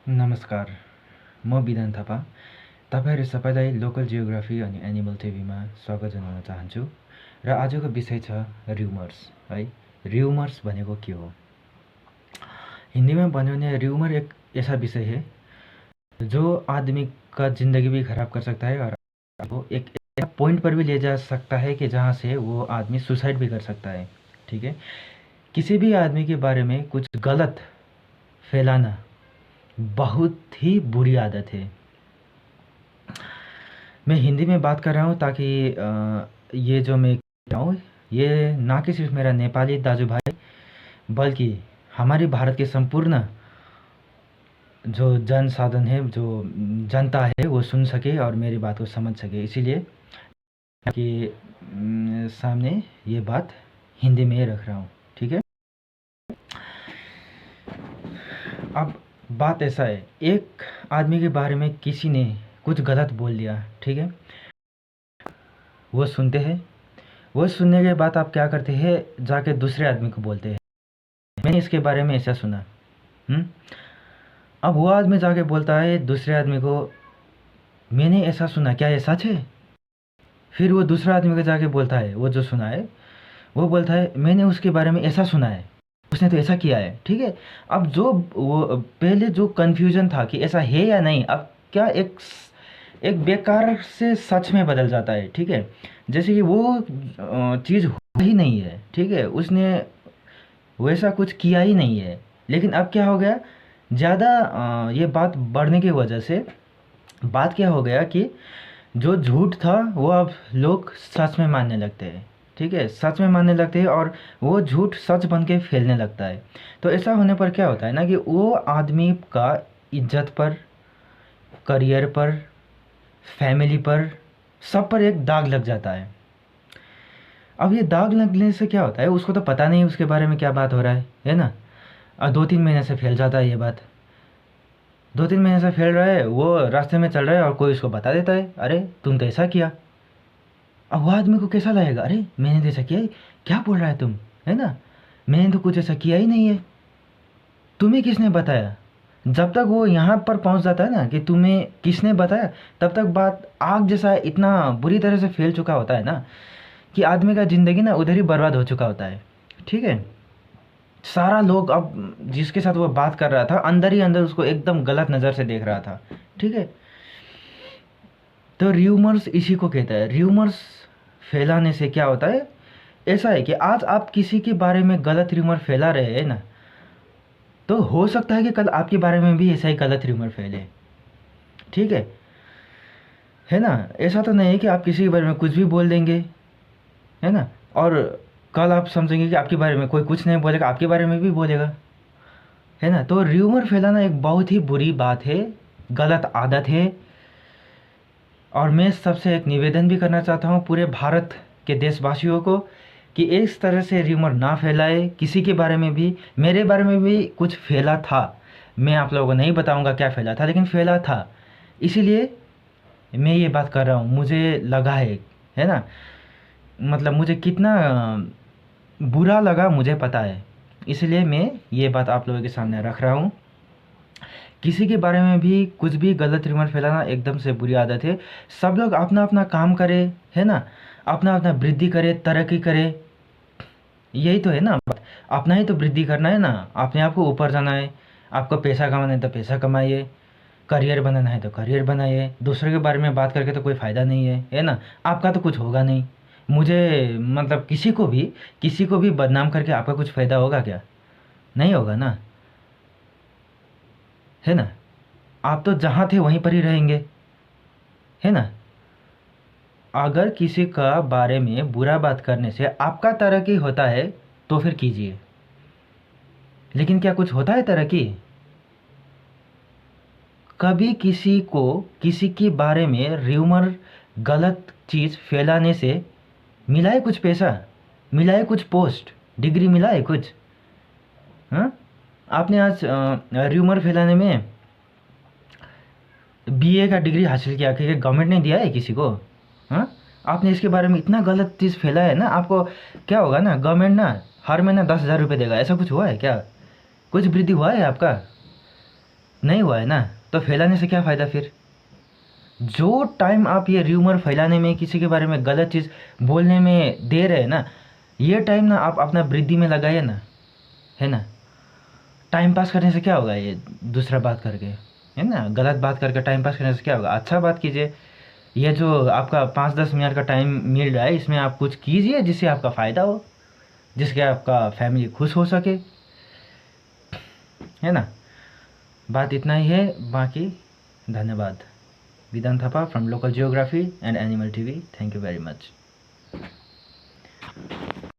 नमस्कार, म बिधान थापा। तपाईँहरू सबैलाई लोकल जियोग्राफी अनि एनिमल टिभीमा स्वागत जनाउन चाहन्छु। र आजको विषय छ र्युमर्स है। र्युमर्स भनेको के हो? हिंदी में भन्यो भने र्यूमर एक ऐसा विषय है जो आदमी का ज़िंदगी भी खराब कर सकता है और वो एक ऐसा पॉइंट पर भी ले जा सकता है कि जहाँ से वो आदमी सुसाइड भी कर सकता है। ठीक है, किसी भी आदमी के बारे में कुछ गलत फैलाना बहुत ही बुरी आदत है। मैं हिंदी में बात कर रहा हूँ ताकि ये जो मैं कह रहा हूँ ये ना कि सिर्फ मेरा नेपाली दाजु भाई बल्कि हमारे भारत के संपूर्ण जो जनसाधन है, जो जनता है, वो सुन सके और मेरी बात को समझ सके। इसीलिए कि सामने ये बात हिंदी में ही रख रहा हूँ। ठीक है, अब बात ऐसा है, एक आदमी के बारे में किसी ने कुछ गलत बोल दिया। ठीक है, वो सुनते हैं, वो सुनने के बाद आप क्या करते हैं, जाके दूसरे आदमी को बोलते हैं मैंने इसके बारे में ऐसा सुना। अब वो आदमी जाके बोलता है दूसरे आदमी को मैंने ऐसा सुना, क्या ये सच है? फिर वो दूसरा आदमी को जाके बोलता है, वो जो सुना है वो बोलता है मैंने उसके बारे में ऐसा सुना है, उसने तो ऐसा किया है। ठीक है, अब जो वो पहले जो कन्फ्यूजन था कि ऐसा है या नहीं, अब क्या एक बेकार से सच में बदल जाता है। ठीक है, जैसे कि वो चीज़ हुआ ही नहीं है। ठीक है, उसने वैसा कुछ किया ही नहीं है, लेकिन अब क्या हो गया, ज़्यादा ये बात बढ़ने की वजह से बात क्या हो गया कि जो झूठ था वो अब लोग सच में मानने लगते हैं। ठीक है, सच में मानने लगते हैं और वो झूठ सच बन के फैलने लगता है। तो ऐसा होने पर क्या होता है ना कि वो आदमी का इज्जत पर, करियर पर, फैमिली पर, सब पर एक दाग लग जाता है। अब ये दाग लगने से क्या होता है, उसको तो पता नहीं उसके बारे में क्या बात हो रहा है ना। 2-3 महीने से फैल जाता है ये बात, 2-3 महीने से फैल रहा है, वो रास्ते में चल रहा है और कोई उसको बता देता है अरे तुम तो ऐसा किया। अब वो आदमी को कैसा लगेगा, अरे मैंने तो ऐसा किया है, क्या बोल रहा है तुम, है ना, मैंने तो कुछ ऐसा किया ही नहीं है, तुम्हें किसने बताया? जब तक वो यहाँ पर पहुँच जाता है ना कि तुम्हें किसने बताया, तब तक बात आग जैसा इतना बुरी तरह से फैल चुका होता है ना कि आदमी का ज़िंदगी ना उधर ही बर्बाद हो चुका होता है। ठीक है, सारा लोग अब जिसके साथ वो बात कर रहा था अंदर ही अंदर उसको एकदम गलत नज़र से देख रहा था। ठीक है, तो र्यूमर्स इसी को कहता है। र्यूमर्स फैलाने से क्या होता है, ऐसा है कि आज आप किसी के बारे में गलत र्यूमर फैला रहे हैं ना, तो हो सकता है कि कल आपके बारे में भी ऐसा ही गलत र्यूमर फैले। ठीक है ना, ऐसा तो नहीं है कि आप किसी के बारे में कुछ भी बोल देंगे, है ना, और कल आप समझेंगे कि आपके बारे में कोई कुछ नहीं बोलेगा, आपके बारे में भी बोलेगा, है ना। तो र्यूमर फैलाना एक बहुत ही बुरी बात है, गलत आदत है। और मैं सबसे एक निवेदन भी करना चाहता हूँ पूरे भारत के देशवासियों को कि इस तरह से र्यूमर ना फैलाए। किसी के बारे में भी, मेरे बारे में भी कुछ फैला था, मैं आप लोगों को नहीं बताऊंगा क्या फैला था, लेकिन फैला था, इसीलिए मैं ये बात कर रहा हूँ। मुझे लगा है ना, मतलब मुझे कितना बुरा लगा मुझे पता है, इसलिए मैं ये बात आप लोगों के सामने रख रहा हूँ। किसी के बारे में भी कुछ भी गलत रिमर फैलाना एकदम से बुरी आदत है। सब लोग अपना अपना काम करे, है ना, अपना अपना वृद्धि करे, तरक्की करे, यही तो है ना। अपना ही तो वृद्धि करना है ना, अपने आप को ऊपर जाना है। आपको पैसा कमाना है तो पैसा कमाइए, करियर बनाना है तो करियर बनाइए। दूसरे के बारे में बात करके तो कोई फ़ायदा नहीं है ना, आपका तो कुछ होगा नहीं। मुझे मतलब किसी को भी बदनाम करके आपका कुछ फ़ायदा होगा क्या? नहीं होगा ना, है ना। आप तो जहाँ थे वहीं पर ही रहेंगे, है ना। अगर किसी का बारे में बुरा बात करने से आपका तरक्की होता है तो फिर कीजिए, लेकिन क्या कुछ होता है तरक्की? कभी किसी को किसी के बारे में र्यूमर, गलत चीज़ फैलाने से मिला है कुछ पैसा, मिला है कुछ पोस्ट, डिग्री मिला है कुछ? हाँ, आपने आज र्यूमर फैलाने में बीए का डिग्री हासिल किया कि गवर्नमेंट ने दिया है किसी को? हाँ, आपने इसके बारे में इतना गलत चीज़ फैला है ना, आपको क्या होगा ना, गवर्नमेंट ना हर महीना 10,000 रुपये देगा, ऐसा कुछ हुआ है क्या? कुछ वृद्धि हुआ है आपका? नहीं हुआ है ना, तो फैलाने से क्या फ़ायदा फिर? जो टाइम आप ये र्यूमर फैलाने में, किसी के बारे में गलत चीज़ बोलने में दे रहे हैं ना, ये टाइम ना आप अपना वृद्धि में लगाइए ना, है ना? टाइम पास करने से क्या होगा, ये दूसरा बात करके, है ना? गलत बात करके टाइम पास करने से क्या होगा? अच्छा बात कीजिए। ये जो आपका 5-10 मिनट का टाइम मिल रहा है, इसमें आप कुछ कीजिए जिससे आपका फ़ायदा हो, जिसके आपका फैमिली खुश हो सके, है ना? बात इतना ही है, बाकी धन्यवाद। विधान Thapa from local geography and animal TV, thank you very much.